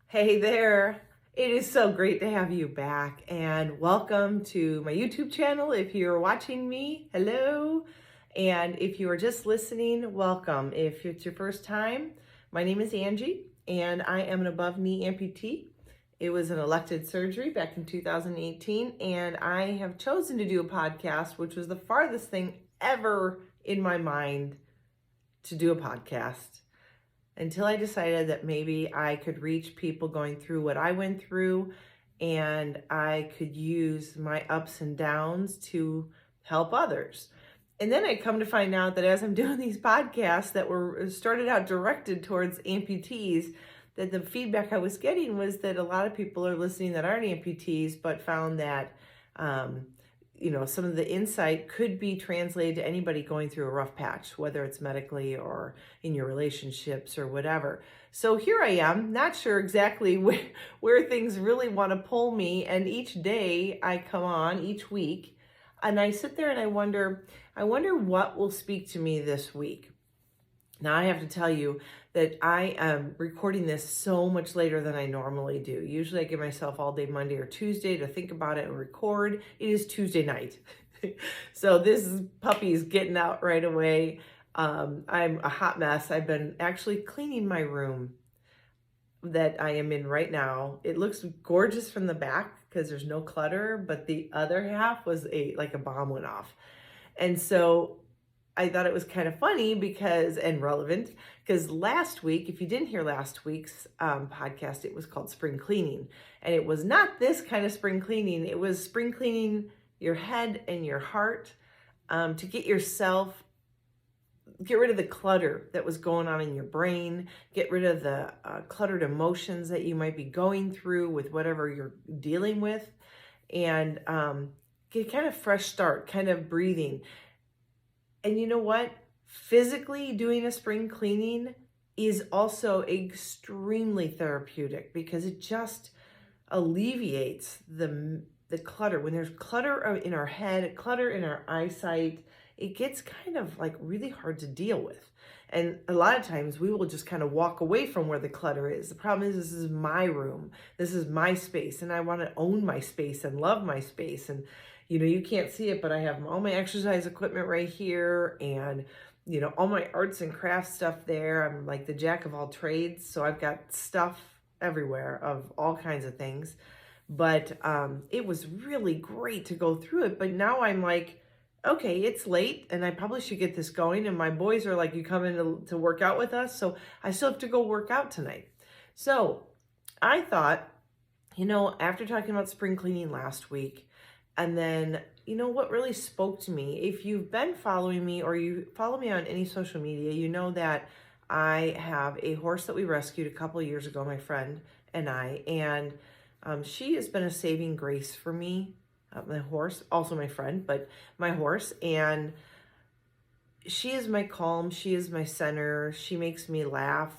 Hey there. It is so great to have you back and welcome to my YouTube channel. If you're watching me, hello. And if you are just listening, welcome. If it's your first time, my name is Angie and I am an above knee amputee. It was an elected surgery back in 2018 and I have chosen to do a podcast, which was the farthest thing ever in my mind to do a podcast, until I decided that maybe I could reach people going through what I went through and I could use my ups and downs to help others. And then I come to find out that as I'm doing these podcasts that were started out directed towards amputees, that the feedback I was getting was that a lot of people are listening that aren't amputees, but found that some of the insight could be translated to anybody going through a rough patch, whether it's medically or in your relationships or whatever. So here I am, not sure exactly where things really want to pull me. And each day I come on, each week, and I sit there and I wonder what will speak to me this week. Now, I have to tell you that I am recording this so much later than I normally do. Usually I give myself all day Monday or Tuesday to think about it and record. It is Tuesday night. So this puppy is getting out right away. I'm a hot mess. I've been actually cleaning my room that I am in right now. It looks gorgeous from the back because there's no clutter, but the other half was like a bomb went off. And so I thought it was kind of funny and relevant because last week, if you didn't hear last week's podcast, it was called Spring Cleaning. And it was not this kind of spring cleaning. It was spring cleaning your head and your heart to get rid of the clutter that was going on in your brain, get rid of the cluttered emotions that you might be going through with whatever you're dealing with, and get kind of fresh start, kind of breathing. And you know what? Physically doing a spring cleaning is also extremely therapeutic because it just alleviates the clutter. When there's clutter in our head, clutter in our eyesight, it gets kind of like really hard to deal with. And a lot of times we will just kind of walk away from where the clutter is. The problem is this is my room. This is my space and I want to own my space and love my space. And you can't see it, but I have all my exercise equipment right here and, all my arts and crafts stuff there. I'm like the jack of all trades. So I've got stuff everywhere of all kinds of things. But it was really great to go through it. But now I'm like, okay, it's late and I probably should get this going. And my boys are like, you come in to work out with us. So I still have to go work out tonight. So I thought, after talking about spring cleaning last week, and then, what really spoke to me, if you've been following me or you follow me on any social media, you know that I have a horse that we rescued a couple of years ago, my friend and I, and she has been a saving grace for me, my horse, also my friend, but my horse, and she is my calm, she is my center, she makes me laugh,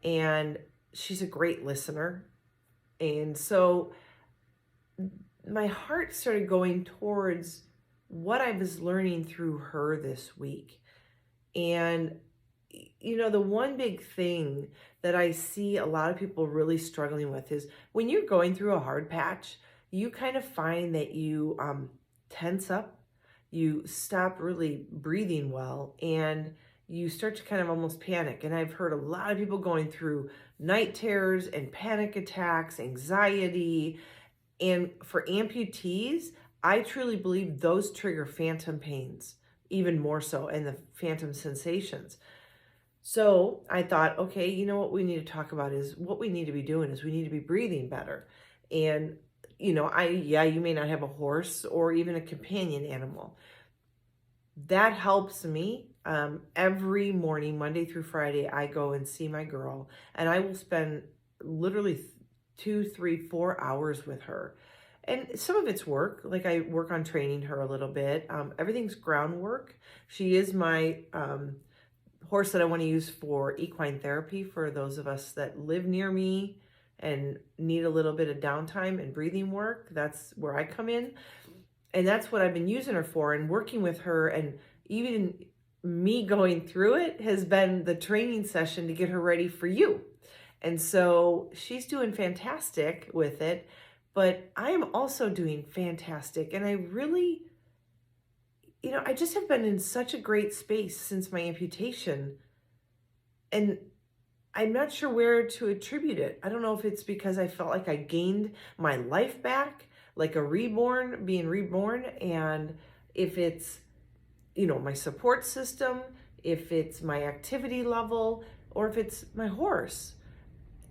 and she's a great listener. And so my heart started going towards what I was learning through her this week. And, the one big thing that I see a lot of people really struggling with is when you're going through a hard patch, you kind of find that you tense up, you stop really breathing well, and you start to kind of almost panic. And I've heard a lot of people going through night terrors and panic attacks, anxiety. And for amputees, I truly believe those trigger phantom pains, even more so, and the phantom sensations. So I thought, okay, what we need to talk about is what we need to be doing is we need to be breathing better. And, you may not have a horse or even a companion animal. That helps me. Every morning, Monday through Friday, I go and see my girl, and I will spend literally 2, 3, 4 hours with her. And some of it's work, like I work on training her a little bit. Everything's groundwork. She is my horse that I want to use for equine therapy for those of us that live near me and need a little bit of downtime and breathing work. That's where I come in. And that's what I've been using her for, and working with her, and even me going through it has been the training session to get her ready for you. And so she's doing fantastic with it, but I am also doing fantastic. And I really, I just have been in such a great space since my amputation. And I'm not sure where to attribute it. I don't know if it's because I felt like I gained my life back, like a reborn, being reborn, and if it's, my support system, if it's my activity level, or if it's my horse.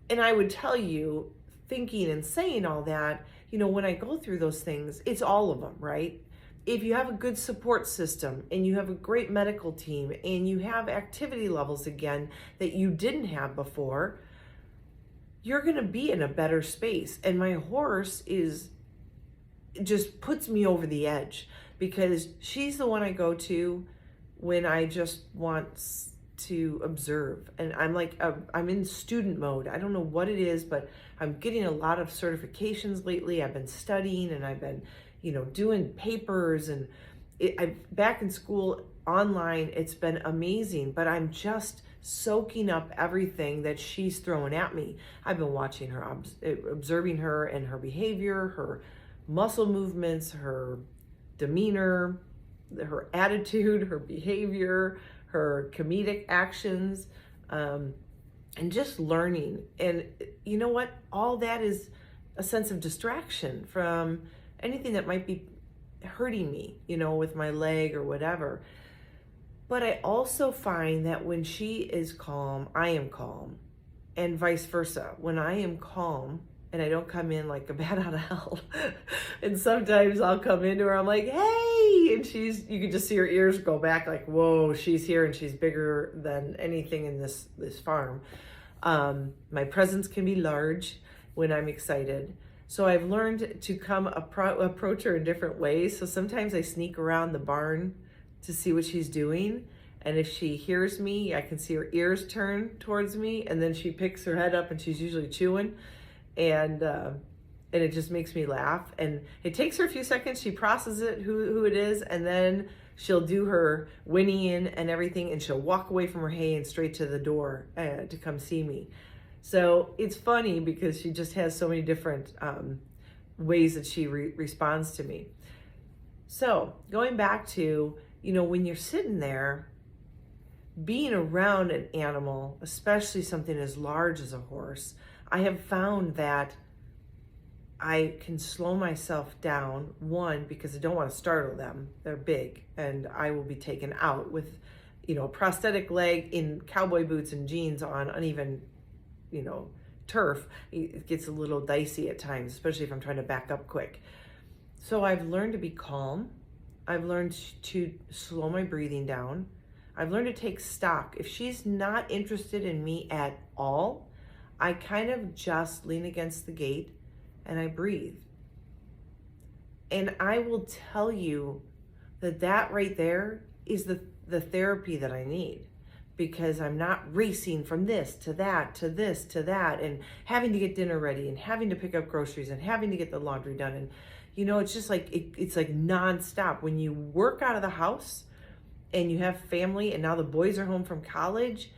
And I would tell you, thinking and saying all that, when I go through those things, it's all of them, right? If you have a good support system and you have a great medical team and you have activity levels again that you didn't have before, you're going to be in a better space. And my horse just puts me over the edge because she's the one I go to when I just want to observe. And I'm in student mode. I don't know what it is, but I'm getting a lot of certifications lately. I've been studying and I've been doing papers, and I'm back in school online. It's been amazing, but I'm just soaking up everything that she's throwing at me. I've been watching her, observing her and her behavior, her muscle movements, her demeanor, her attitude, her behavior, her comedic actions, and just learning. And you know what? All that is a sense of distraction from anything that might be hurting me, with my leg or whatever. But I also find that when she is calm, I am calm, and vice versa. When I am calm and I don't come in like a bat out of hell, and sometimes I'll come into her, I'm like, hey, and you can just see her ears go back like, whoa, she's here and she's bigger than anything in this farm. My presence can be large when I'm excited. So I've learned to approach her in different ways. So sometimes I sneak around the barn to see what she's doing. And if she hears me, I can see her ears turn towards me. And then she picks her head up and she's usually chewing. And it just makes me laugh. And it takes her a few seconds. She processes it, who it is. And then she'll do her whinnying and everything. And she'll walk away from her hay and straight to the door to come see me. So it's funny because she just has so many different ways that she responds to me. So going back to, when you're sitting there, being around an animal, especially something as large as a horse, I have found that I can slow myself down, one, because I don't want to startle them. They're big, and I will be taken out with, a prosthetic leg in cowboy boots and jeans on uneven turf. It gets a little dicey at times, especially if I'm trying to back up quick. So I've learned to be calm. I've learned to slow my breathing down. I've learned to take stock. If she's not interested in me at all, I kind of just lean against the gate and I breathe. And I will tell you that right there is the therapy that I need. Because I'm not racing from this to that to this to that, and having to get dinner ready and having to pick up groceries and having to get the laundry done. And it's just like it's like nonstop. When you work out of the house and you have family and now the boys are home from college,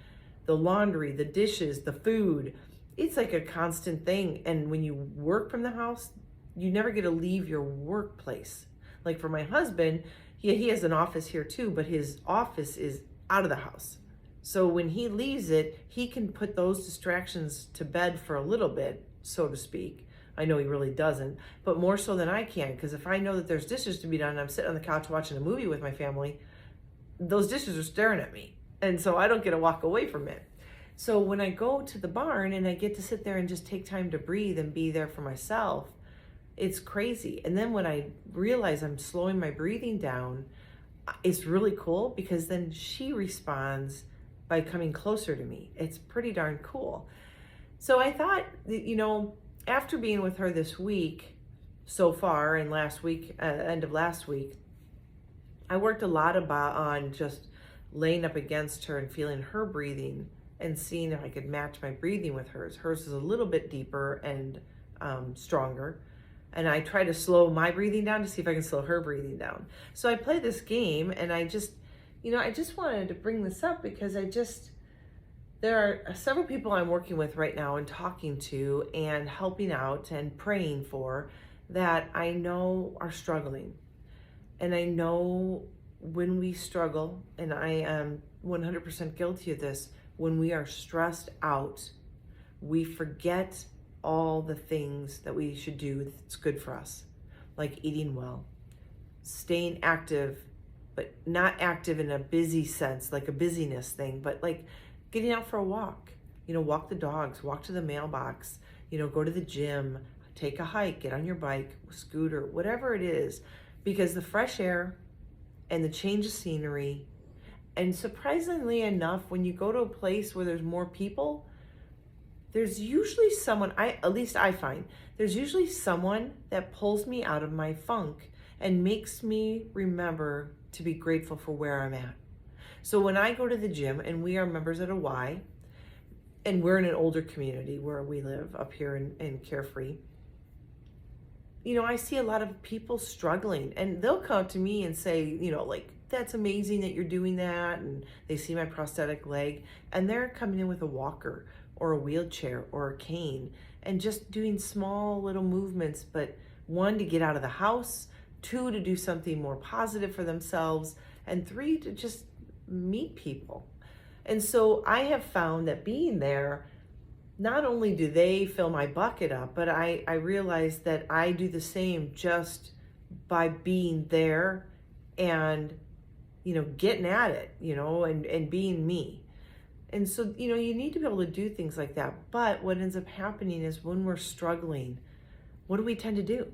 the laundry, the dishes, the food, it's like a constant thing. And when you work from the house, you never get to leave your workplace. Like for my husband, he has an office here too, but his office is out of the house. So when he leaves it, he can put those distractions to bed for a little bit, so to speak. I know he really doesn't, but more so than I can, because if I know that there's dishes to be done and I'm sitting on the couch watching a movie with my family, those dishes are staring at me. And so I don't get to walk away from it. So when I go to the barn and I get to sit there and just take time to breathe and be there for myself, it's crazy. And then when I realize I'm slowing my breathing down, it's really cool because then she responds by coming closer to me. It's pretty darn cool. So I thought that, after being with her this week so far, and last week, end of last week, I worked a lot on just laying up against her and feeling her breathing and seeing if I could match my breathing with hers. Hers is a little bit deeper and stronger. And I try to slow my breathing down to see if I can slow her breathing down. So I play this game, and I just wanted to bring this up because there are several people I'm working with right now and talking to and helping out and praying for that I know are struggling. And I know when we struggle, and I am 100% guilty of this, when we are stressed out, we forget all the things that we should do that's good for us, like eating well, staying active, but not active in a busy sense, like a busyness thing, but like getting out for a walk, walk the dogs, walk to the mailbox, go to the gym, take a hike, get on your bike, scooter, whatever it is, because the fresh air and the change of scenery, and surprisingly enough, when you go to a place where there's more people, there's usually someone, at least I find, there's usually someone that pulls me out of my funk and makes me remember to be grateful for where I'm at. So when I go to the gym, and we are members at a Y, and we're in an older community where we live up here in Carefree, I see a lot of people struggling, and they'll come to me and say, like, that's amazing that you're doing that. And they see my prosthetic leg, and they're coming in with a walker or a wheelchair or a cane and just doing small little movements, but one, to get out of the house, two, to do something more positive for themselves, and three, to just meet people. And so I have found that being there, not only do they fill my bucket up, but I realize that I do the same just by being there and, getting at it, and being me. And so, you need to be able to do things like that. But what ends up happening is when we're struggling, what do we tend to do?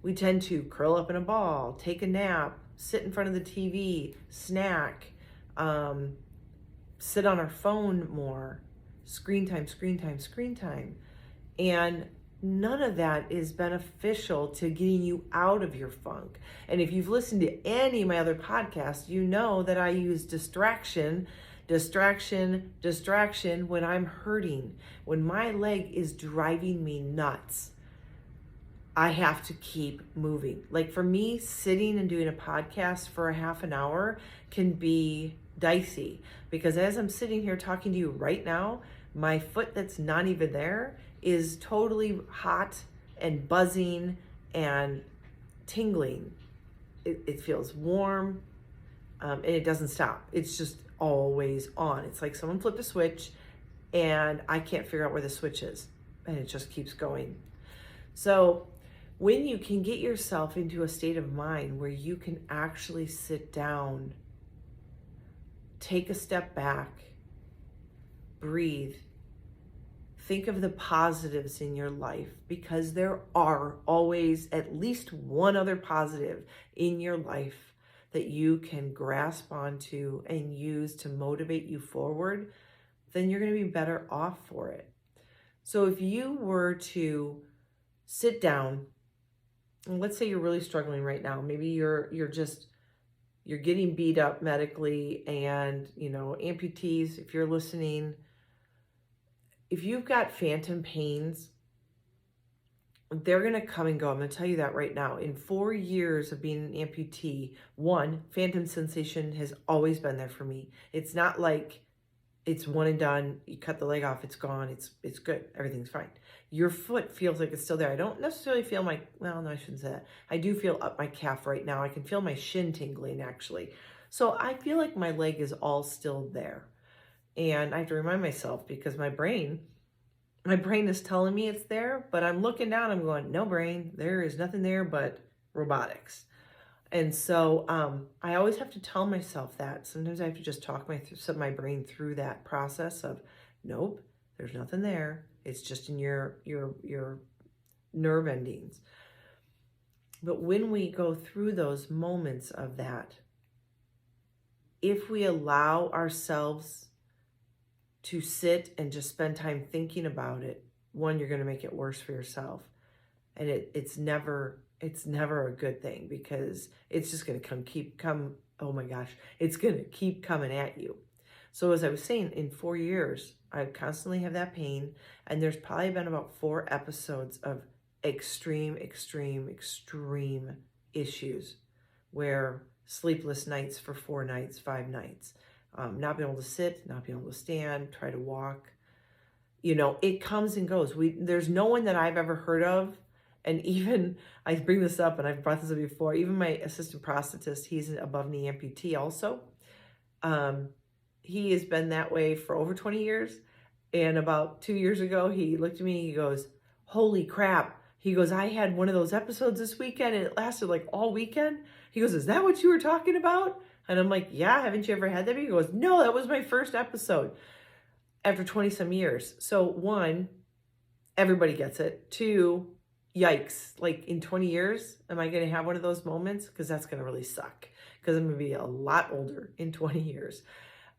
We tend to curl up in a ball, take a nap, sit in front of the TV, snack, sit on our phone more, screen time, screen time, screen time. And none of that is beneficial to getting you out of your funk. And if you've listened to any of my other podcasts, you know that I use distraction when I'm hurting, when my leg is driving me nuts. I have to keep moving. Like for me, sitting and doing a podcast for a half an hour can be dicey, because as I'm sitting here talking to you right now, my foot that's not even there is totally hot and buzzing and tingling. It feels warm, and it doesn't stop. It's just always on. It's like someone flipped a switch and I can't figure out where the switch is, and it just keeps going. So when you can get yourself into a state of mind where you can actually sit down, take a step back, breathe, think of the positives in your life, because there are always at least one other positive in your life that you can grasp onto and use to motivate you forward, then you're going to be better off for it. So if you were to sit down, and let's say you're really struggling right now, maybe you're getting beat up medically, and amputees, if you're listening, if you've got phantom pains, they're going to come and go. I'm going to tell you that right now. In 4 years of being an amputee, one, phantom sensation has always been there for me. It's not like it's one and done. You cut the leg off, it's gone. It's good. Everything's fine. Your foot feels like it's still there. I don't necessarily feel well, no, I shouldn't say that. I do feel up my calf right now. I can feel my shin tingling, actually. So I feel like my leg is all still there. And I have to remind myself, because my brain is telling me it's there, but I'm looking down, I'm going, no brain, there is nothing there but robotics. And so I always have to tell myself that. Sometimes I have to just talk my brain through that process of, nope, there's nothing there. It's just in your nerve endings. But when we go through those moments of that, if we allow ourselves to sit and just spend time thinking about it, one, you're going to make it worse for yourself. And it's never a good thing, because it's just going to oh my gosh, it's going to keep coming at you. So as I was saying, in 4 years, I constantly have that pain, and there's probably been about 4 episodes of extreme issues, where sleepless nights for 4 nights, 5 nights, not being able to sit, not being able to stand, try to walk. You know, it comes and goes. There's no one that I've ever heard of. And even, I bring this up and I've brought this up before, even my assistant prosthetist, he's an above knee amputee also. He has been that way for over 20 years. And about 2 years ago, he looked at me, he goes, holy crap. He goes, I had one of those episodes this weekend and it lasted like all weekend. He goes, is that what you were talking about? And I'm like, yeah, haven't you ever had that? He goes, no, that was my first episode after 20 some years. So one, everybody gets it. Two, yikes, like in 20 years, am I going to have one of those moments? Because that's going to really suck, because I'm going to be a lot older in 20 years.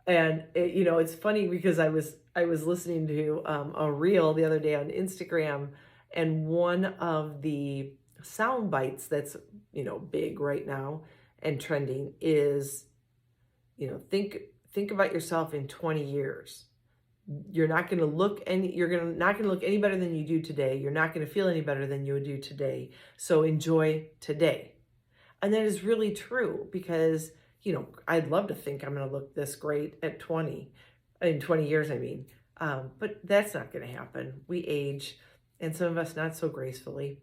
And you know, it's funny because I was listening to a reel the other day on Instagram, and one of the sound bites that's, you know, big right now and trending is, you know, think about yourself in 20 years. You're not going to look not going to look any better than you do today. You're not going to feel any better than you do today. So enjoy today. And that is really true, because, you know, I'd love to think I'm going to look this great at 20, in 20 years, I mean, but that's not going to happen. We age, and some of us not so gracefully,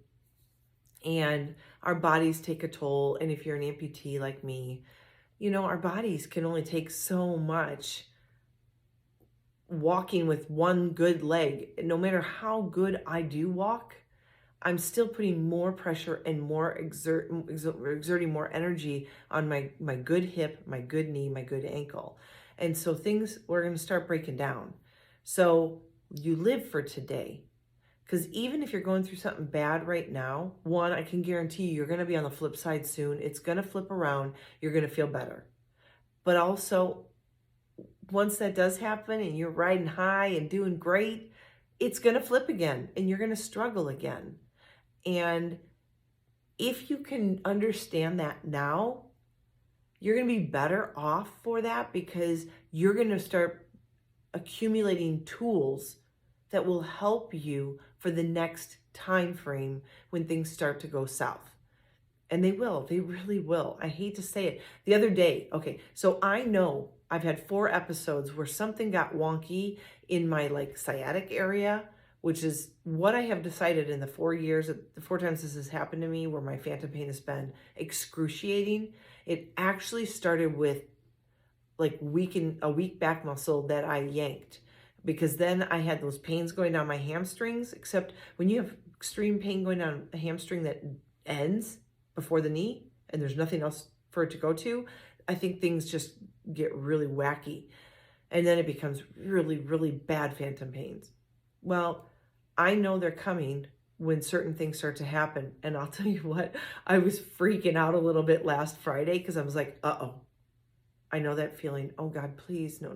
and our bodies take a toll. And if you're an amputee like me, you know, our bodies can only take so much walking with one good leg. No matter how good I do walk, I'm still putting more pressure and more exerting more energy on my good hip, my good knee, my good ankle. And so things we're going to start breaking down. So you live for today. Because even if you're going through something bad right now, one, I can guarantee you're going to be on the flip side soon. It's going to flip around. You're going to feel better. But also, once that does happen and you're riding high and doing great, it's going to flip again and you're going to struggle again. And if you can understand that now, you're going to be better off for that, because you're going to start accumulating tools that will help you for the next time frame when things start to go south. And they really will. I hate to say it. The other day, okay, so I know I've had 4 episodes where something got wonky in my like sciatic area, which is what I have decided in the 4 years, the 4 times this has happened to me where my phantom pain has been excruciating. It actually started with like a weak back muscle that I yanked, because then I had those pains going down my hamstrings, except when you have extreme pain going down a hamstring that ends before the knee and there's nothing else for it to go to, I think things just get really wacky. And then it becomes really, really bad phantom pains. Well, I know they're coming when certain things start to happen. And I'll tell you what, I was freaking out a little bit last Friday, because I was like, uh-oh, I know that feeling. Oh God, please, no.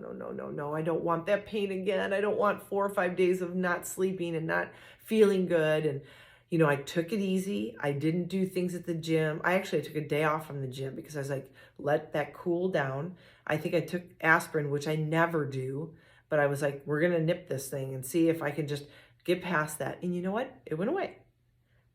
I don't want that pain again. I don't want 4 or 5 days of not sleeping and not feeling good. And, you know, I took it easy. I didn't do things at the gym. I took a day off from the gym because I was like, let that cool down. I think I took aspirin, which I never do, but I was like, we're going to nip this thing and see if I can just get past that. And you know what? It went away.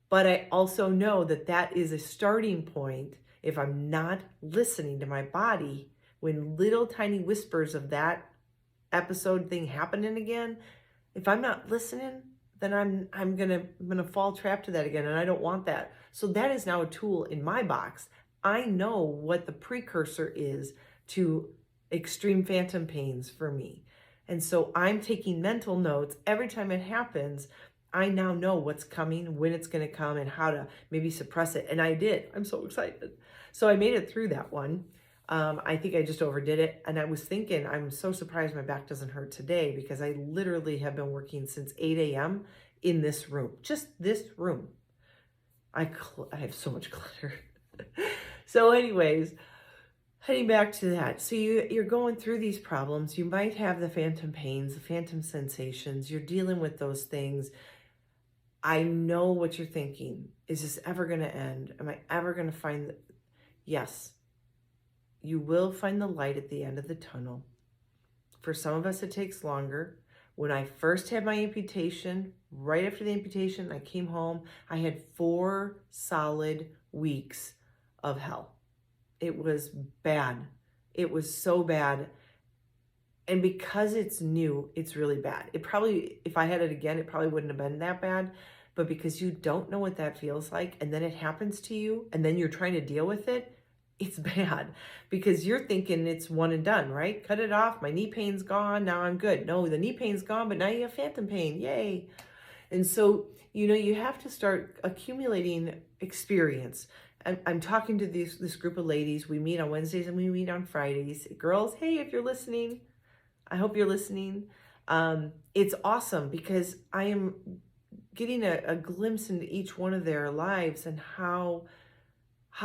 But I also know that that is a starting point. If I'm not listening to my body, when little tiny whispers of that episode thing happening again, if I'm not listening, then I'm gonna fall trapped to that again, and I don't want that. So that is now a tool in my box. I know what the precursor is to extreme phantom pains for me. And so I'm taking mental notes every time it happens. I now know what's coming, when it's going to come, and how to maybe suppress it. And I did. I'm so excited. So I made it through that one. I think I just overdid it. And I was thinking, I'm so surprised my back doesn't hurt today, because I literally have been working since 8 a.m. in this room, just this room. I have so much clutter. So anyways, heading back to that. So you're going through these problems. You might have the phantom pains, the phantom sensations. You're dealing with those things. I know what you're thinking. Is this ever going to end? Am I ever going to find Yes, you will find the light at the end of the tunnel. For some of us, it takes longer. When I first had my amputation, right after the amputation, I came home. I had 4 solid weeks of hell. It was bad. It was so bad. And because it's new, it's really bad. It probably, if I had it again, it probably wouldn't have been that bad. But because you don't know what that feels like, and then it happens to you, and then you're trying to deal with it, it's bad because you're thinking it's one and done, right? Cut it off. My knee pain's gone. Now I'm good. No, the knee pain's gone, but now you have phantom pain. Yay. And so, you have to start accumulating experience. I'm talking to this group of ladies. We meet on Wednesdays and we meet on Fridays. Girls, hey, if you're listening, I hope you're listening. It's awesome because I am getting a glimpse into each one of their lives and how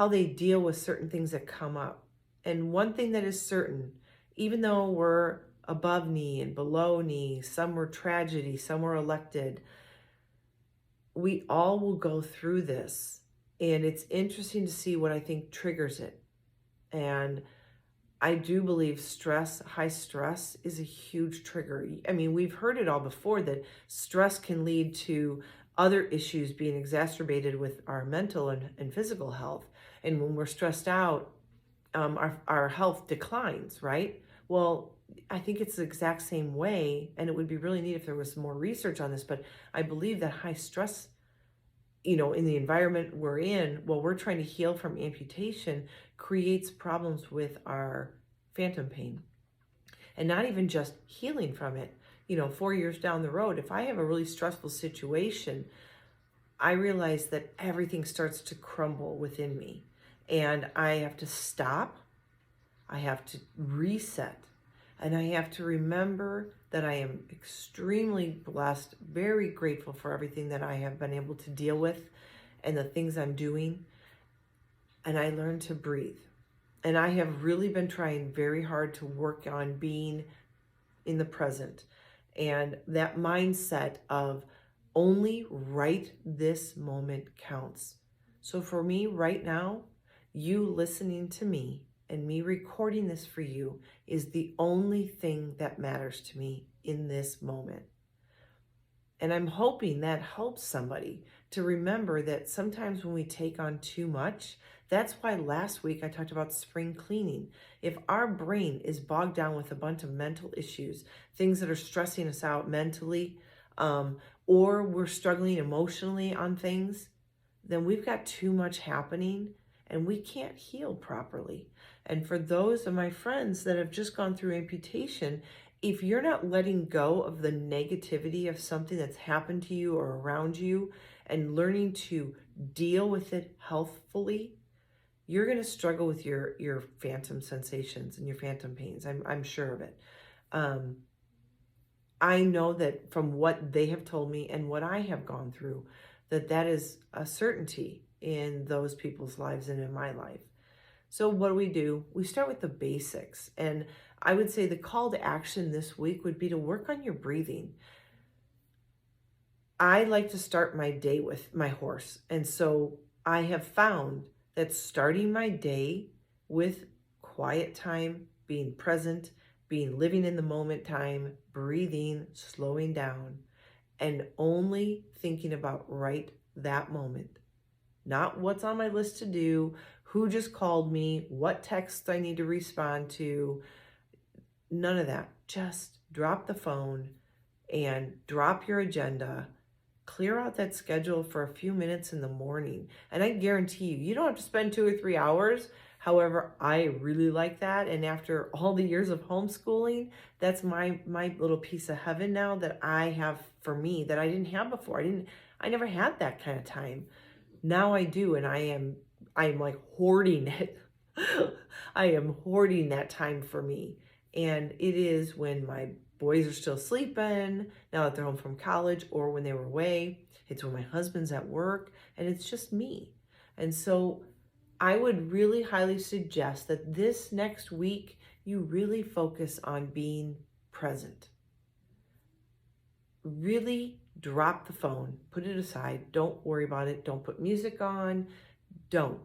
they deal with certain things that come up. And one thing that is certain, even though we're above knee and below knee, some were tragedy, some were elected, we all will go through this. And it's interesting to see what I think triggers it. And I do believe high stress is a huge trigger. I mean, we've heard it all before that stress can lead to other issues being exacerbated with our mental and physical health. And when we're stressed out, our health declines, right? Well, I think it's the exact same way, and it would be really neat if there was some more research on this, but I believe that high stress, in the environment we're in, while we're trying to heal from amputation, creates problems with our phantom pain. And not even just healing from it. 4 years down the road, if I have a really stressful situation, I realize that everything starts to crumble within me. And I have to stop. I have to reset. And I have to remember that I am extremely blessed, very grateful for everything that I have been able to deal with and the things I'm doing. And I learn to breathe. And I have really been trying very hard to work on being in the present. And that mindset of only right this moment counts. So for me right now, you listening to me and me recording this for you is the only thing that matters to me in this moment. And I'm hoping that helps somebody to remember that sometimes when we take on too much, that's why last week I talked about spring cleaning. If our brain is bogged down with a bunch of mental issues, things that are stressing us out mentally, or we're struggling emotionally on things, then we've got too much happening and we can't heal properly. And for those of my friends that have just gone through amputation, if you're not letting go of the negativity of something that's happened to you or around you and learning to deal with it healthfully, you're going to struggle with your phantom sensations and your phantom pains. I'm sure of it. I know that from what they have told me and what I have gone through, that is a certainty in those people's lives and in my life. So what do? We start with the basics. And I would say the call to action this week would be to work on your breathing. I like to start my day with my horse. And so I have found that starting my day with quiet time, being present, living in the moment time, breathing, slowing down, and only thinking about right that moment. Not what's on my list to do, who just called me, what text I need to respond to, none of that. Just drop the phone and drop your agenda. Clear out that schedule for a few minutes in the morning. And I guarantee you don't have to spend 2 or 3 hours. However, I really like that. And after all the years of homeschooling, that's my little piece of heaven now that I have for me that I didn't have before. I never had that kind of time. Now I do. And I am like hoarding it. I am hoarding that time for me. And it is when my boys are still sleeping, now that they're home from college, or when they were away. It's when my husband's at work, and it's just me. And so I would really highly suggest that this next week, you really focus on being present. Really drop the phone, put it aside. Don't worry about it. Don't put music on. Don't.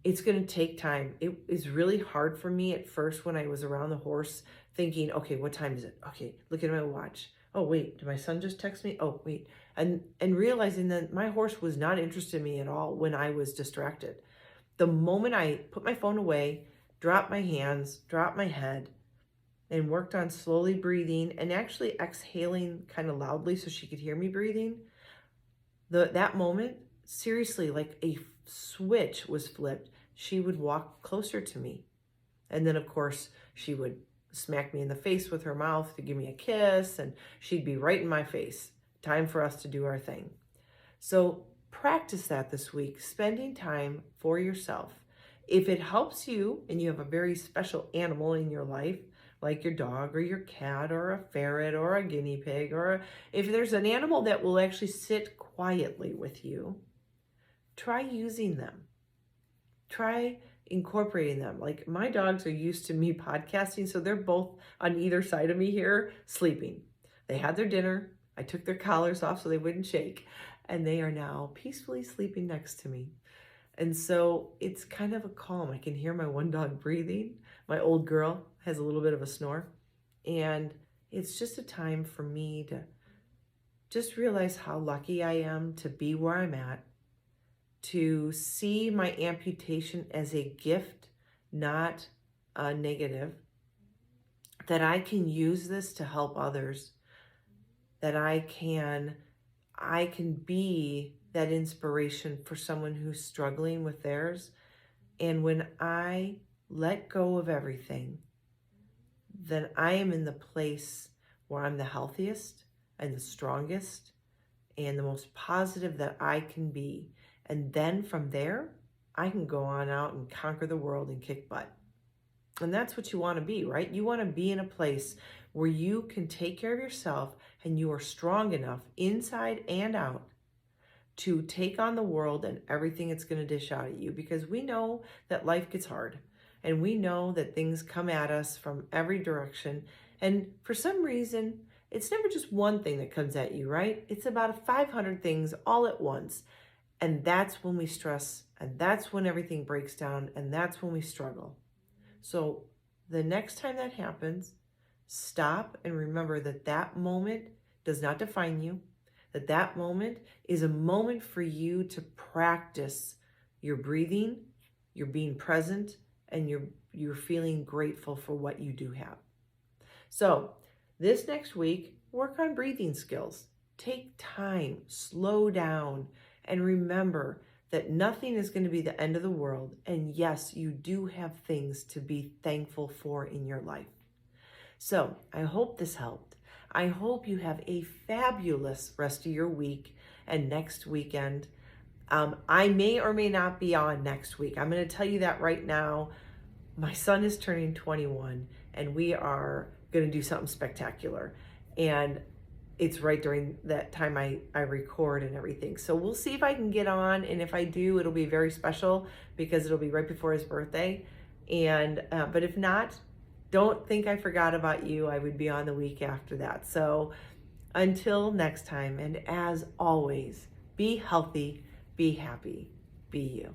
It's going to take time. It is really hard for me at first when I was around the horse thinking, okay, what time is it? Okay, look at my watch. Oh, wait, did my son just text me? Oh, wait. And realizing that my horse was not interested in me at all when I was distracted. The moment I put my phone away, drop my hands, drop my head, and worked on slowly breathing and actually exhaling kind of loudly so she could hear me breathing, that moment, seriously, like a switch was flipped. She would walk closer to me. And then, of course, she would smack me in the face with her mouth to give me a kiss, and she'd be right in my face. Time for us to do our thing. So practice that this week, spending time for yourself. If it helps you and you have a very special animal in your life, like your dog or your cat or a ferret or a guinea pig, or if there's an animal that will actually sit quietly with you, try using them. Try incorporating them. Like my dogs are used to me podcasting, so they're both on either side of me here sleeping. They had their dinner. I took their collars off so they wouldn't shake, and they are now peacefully sleeping next to me. And so it's kind of a calm. I can hear my one dog breathing. My old girl has a little bit of a snore. And it's just a time for me to just realize how lucky I am to be where I'm at, to see my amputation as a gift, not a negative, that I can use this to help others, that I can be that inspiration for someone who's struggling with theirs. And when I let go of everything, then I am in the place where I'm the healthiest and the strongest and the most positive that I can be. And then from there, I can go on out and conquer the world and kick butt. And that's what you want to be, right? You want to be in a place where you can take care of yourself and you are strong enough inside and out to take on the world and everything it's going to dish out at you, because we know that life gets hard and we know that things come at us from every direction. And for some reason, it's never just one thing that comes at you, right? It's about 500 things all at once. And that's when we stress, and that's when everything breaks down, and that's when we struggle. So the next time that happens, stop and remember that that moment does not define you, that that moment is a moment for you to practice your breathing, you're being present, and you're feeling grateful for what you do have. So this next week, work on breathing skills. Take time, slow down, and remember that nothing is going to be the end of the world. And yes, you do have things to be thankful for in your life. So I hope this helped. I hope you have a fabulous rest of your week and next weekend. I may or may not be on next week. I'm going to tell you that right now. My son is turning 21 and we are going to do something spectacular. And it's right during that time I record and everything. So we'll see if I can get on. And if I do, it'll be very special because it'll be right before his birthday. And but if not, don't think I forgot about you. I would be on the week after that. So until next time, and as always, be healthy, be happy, be you.